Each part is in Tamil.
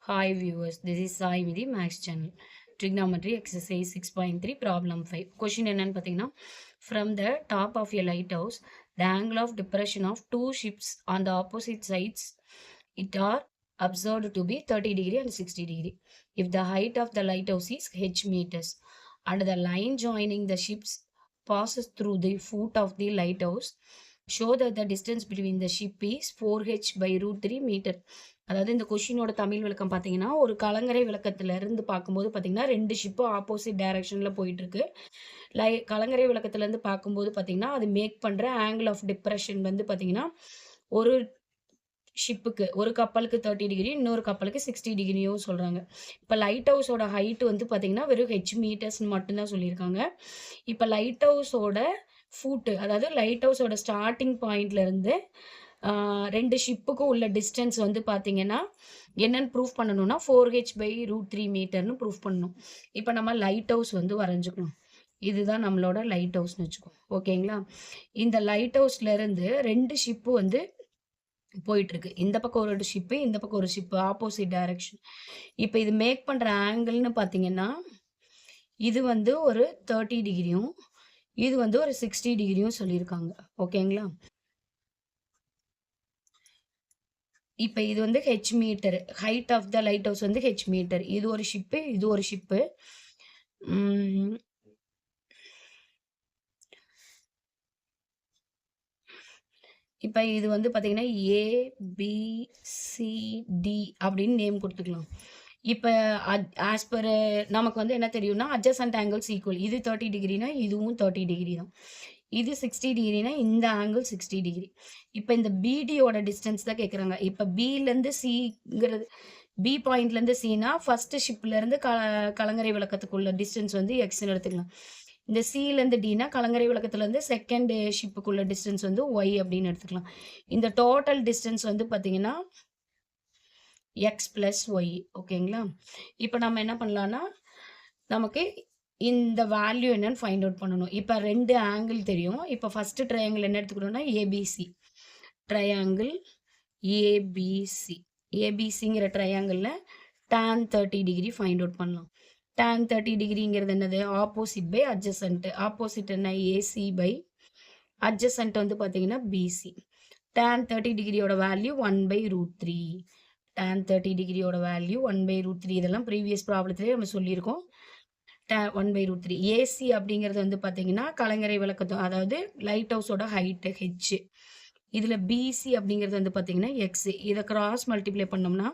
Hi viewers, this is Sai with the Max channel. Trigonometry exercise 6.3 problem 5. Question என்னன்னு பார்த்தீங்கன்னா, from the top of a lighthouse, the angle of depression of two ships on the opposite sides it are observed to be 30 degree and 60 degree. If the height of the lighthouse is h meters and the line joining the ships passes through the foot of the lighthouse, show that the distance between the ship is 4h by root 3 meter. அதாவது இந்த கொஷினோட தமிழ் விளக்கம் பார்த்தீங்கன்னா, ஒரு கலங்கரை விளக்கத்துல இருந்து பார்க்கும்போது பார்த்தீங்கன்னா, 2 ஷிப்பும் ஆப்போசிட் டைரக்ஷன்ல போயிட்டு இருக்கு. கலங்கரை விளக்கத்துல இருந்து பார்க்கும்போது பார்த்தீங்கன்னா, அது மேக் பண்ற ஆங்கிள் ஆஃப் டிப்ரெஷன் வந்து பார்த்தீங்கன்னா, ஒரு ஷிப்புக்கு ஒரு கப்பலுக்கு 30 டிகிரி, இன்னொரு கப்பலுக்கு 60 டிகிரியும் சொல்றாங்க. இப்ப லைட் ஹவுஸோட ஹைட் வந்து பார்த்தீங்கன்னா, வெறும் h மீட்டர்ஸ்ன்னு மட்டும் தான் சொல்லியிருக்காங்க. இப்ப லைட் ஹவுஸோட ஃபூட், அதாவது லைட் ஹவுஸோட ஸ்டார்ட்டிங் பாயிண்ட்ல இருந்து 2 ஷிப்புக்கும் உள்ள டிஸ்டன்ஸ் வந்து பார்த்தீங்கன்னா, என்னன்னு ப்ரூஃப் பண்ணணும்னா 4h பை ரூட் 3 மீட்டர்னு ப்ரூஃப் பண்ணணும். இப்போ நம்ம லைட் ஹவுஸ் வந்து வரைஞ்சுக்கணும். இதுதான் நம்மளோட லைட் ஹவுஸ்னு வச்சுக்கோ. ஓகேங்களா? இந்த லைட் ஹவுஸ்ல இருந்து 2 ஷிப்பு வந்து போயிட்டு இருக்கு. இந்த பக்கம் ஒரு ஷிப்பு, இந்த பக்கம் ஒரு ஷிப்பு, ஆப்போசிட் டைரக்ஷன். இப்போ இது மேக் பண்ற ஆங்கிள்னு பார்த்தீங்கன்னா, இது வந்து ஒரு 30 டிகிரியும், இது வந்து ஒரு 60 டிகிரியும் சொல்லியிருக்காங்க. ஓகேங்களா? இப்போ இது வந்து h metre, height of the lighthouse வந்து ஹெச் மீட்டர். இது ஒரு ஷிப்பு, இது ஒரு ஷிப்பு. இப்போ இது வந்து பார்த்தீங்கன்னா ஏபிசிடி அப்படின்னு நேம் கொடுத்துக்கலாம். இப்போ ஆஸ் பர் நமக்கு வந்து என்ன தெரியும்னா, அட்ஜசன்ட் ஆங்கிள்ஸ் ஈக்குவல். இது 30 டிகிரினா இதுவும் 30 டிகிரி தான். இது 60 டிகிரினா இந்த ஆங்கிள் 60 டிகிரி. இப்போ இந்த பிடியோட டிஸ்டன்ஸ் தான் கேட்குறாங்க. இப்போ பிலேருந்து சிங்கிறது, பி பாயிண்ட்லேருந்து சினா ஃபர்ஸ்ட் ஷிப்லேருந்து கலங்கரை விளக்கத்துக்குள்ள டிஸ்டன்ஸ் வந்து எக்ஸ்ன்னு எடுத்துக்கலாம். இந்த சிலேருந்து டினா கலங்கரை விளக்கத்துலேருந்து செகண்ட் ஷிப்புக்குள்ள டிஸ்டன்ஸ் வந்து ஒய் அப்படின்னு எடுத்துக்கலாம். இந்த டோட்டல் டிஸ்டன்ஸ் வந்து பார்த்தீங்கன்னா எக்ஸ் ப்ளஸ் ஒய். ஓகேங்களா? இப்போ நம்ம என்ன பண்ணலான்னா, நமக்கு இந்த வேல்யூ என்னன்னு ஃபைண்ட் அவுட் பண்ணணும். இப்போ 2 ஆங்கிள் தெரியும். இப்போ ஃபர்ஸ்ட் ட்ரையாங்கிள் என்ன எடுத்துக்கணும்னா ஏபிசி. Triangle ABC. ஏபிசிங்கிற ட்ரையாங்கிளில் tan 30 டிகிரி ஃபைண்ட் அவுட் பண்ணலாம். tan 30 டிகிரிங்கிறது என்னது? Opposite by adjacent. ஆப்போசிட் என்ன? ஏசி பை அட்ஜசன்ட் வந்து பார்த்தீங்கன்னா பிசி. tan 30 டிகிரியோட வேல்யூ 1 பை ரூட் 3. tan 30 டிகிரியோட வேல்யூ 1 பை ரூட் 3. இதெல்லாம் ப்ரீவியஸ் ப்ராப்ளத்திலே நம்ம சொல்லியிருக்கோம். 1 பை ரூட் 3. ஏசி அப்படிங்கிறது வந்து பார்த்தீங்கன்னா கலங்கரை விளக்கத்தோ, அதாவது லைட் ஹவுஸோட ஹைட்டு ஹெச். இதில் பிசி அப்படிங்கிறது வந்து பார்த்தீங்கன்னா எக்ஸ். இதை கிராஸ் மல்டிப்ளை பண்ணோம்னா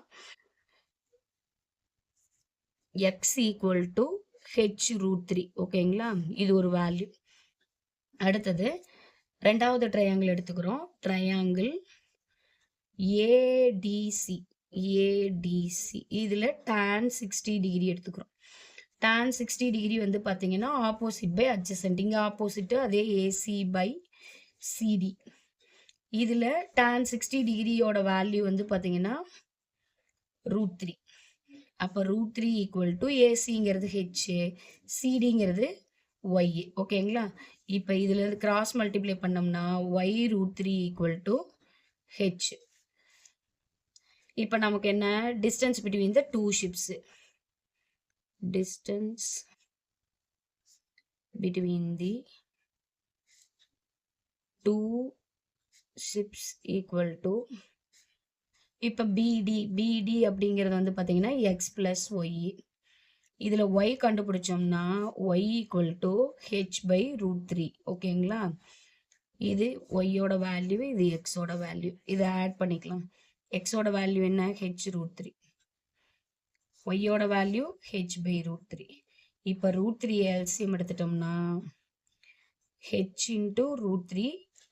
x equal to h root 3. ஓகேங்களா? இது ஒரு வேல்யூ. அடுத்தது ரெண்டாவது ட்ரையாங்கிள் எடுத்துக்கிறோம். Triangle ADC. ஏடிசி இதில் tan 60 டிகிரி எடுத்துக்கிறோம். tan 60 டிகிரி வந்து பார்த்தீங்கன்னா ஆப்போசிட் பை அட்ஜசன்ட். இங்கே ஆப்போசிட்டு அதே ஏசி பை சிடி. இதில் tan 60 டிகிரியோட வேல்யூ வந்து பார்த்தீங்கன்னா ரூட் 3. அப்போ ரூட் 3 ஈக்குவல் டு ஏசிங்கிறது ஹெச், சிடிங்கிறது ஒய். ஓகேங்களா? இப்போ இதில் கிராஸ் மல்டிப்ளை பண்ணோம்னா Y root 3 equal to H. இப்போ நமக்கு என்ன? Distance between the two ships. Distance between the two ships equal to, இப்போ பிடி அப்படிங்கிறது வந்து பார்த்தீங்கன்னா எக்ஸ் ப்ளஸ் ஒய். இதில் ஒய் கண்டுபிடிச்சோம்னா Y equal to H by root 3. ஓகேங்களா? இது ஒய்யோட வேல்யூ, இது எக்ஸோட வேல்யூ. இதை ஆட் பண்ணிக்கலாம். எக்ஸோட வேல்யூ என்ன? H root 3. ஒய்யோட வேல்யூ ஹெச் பை ரூட் 3. இப்போ ரூட் 3 எல்சிஎம் எடுத்துட்டோம்னா ஹெச் இன்ட்டு ரூட் 3,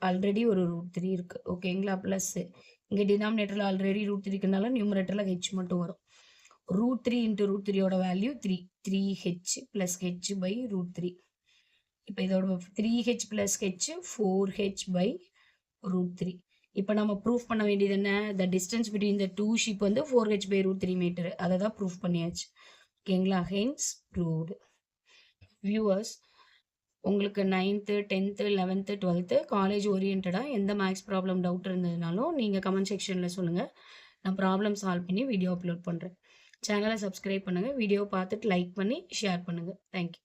ஆல்ரெடி ஒரு ரூட் 3 இருக்கு. ஓகேங்களா? ப்ளஸ் இங்கே டினாமினேட்டரில் ஆல்ரெடி ரூட் 3 இருக்கனால நியூமரேட்டரில் ஹெச் மட்டும் வரும். ரூட் 3 இன்ட்டு ரூட் 3யோட value 3. 3h plus H by root 3. இப்போ இதோட 3h plus H 4h by root 3. இப்போ நம்ம ப்ரூஃப் பண்ண வேண்டியது என்ன? The distance between the two ship வந்து 4h பை ரூட் 3 மீட்டர். அதை தான் ப்ரூஃப் பண்ணியாச்சு. ஓகேங்களா? Hence proved. வியூவர்ஸ், உங்களுக்கு 9th 10th 11th 12th college ஓரியன்டாக எந்த மேக்ஸ் ப்ராப்ளம் டவுட் இருந்ததுனாலும் நீங்கள் கமெண்ட் செக்ஷனில் சொல்லுங்கள். நான் ப்ராப்ளம் சால்வ் பண்ணி வீடியோ அப்லோட் பண்ணுறேன். சேனலை சப்ஸ்கிரைப் பண்ணுங்கள். வீடியோ பார்த்துட்டு லைக் பண்ணி ஷேர் பண்ணுங்கள். தேங்க்யூ.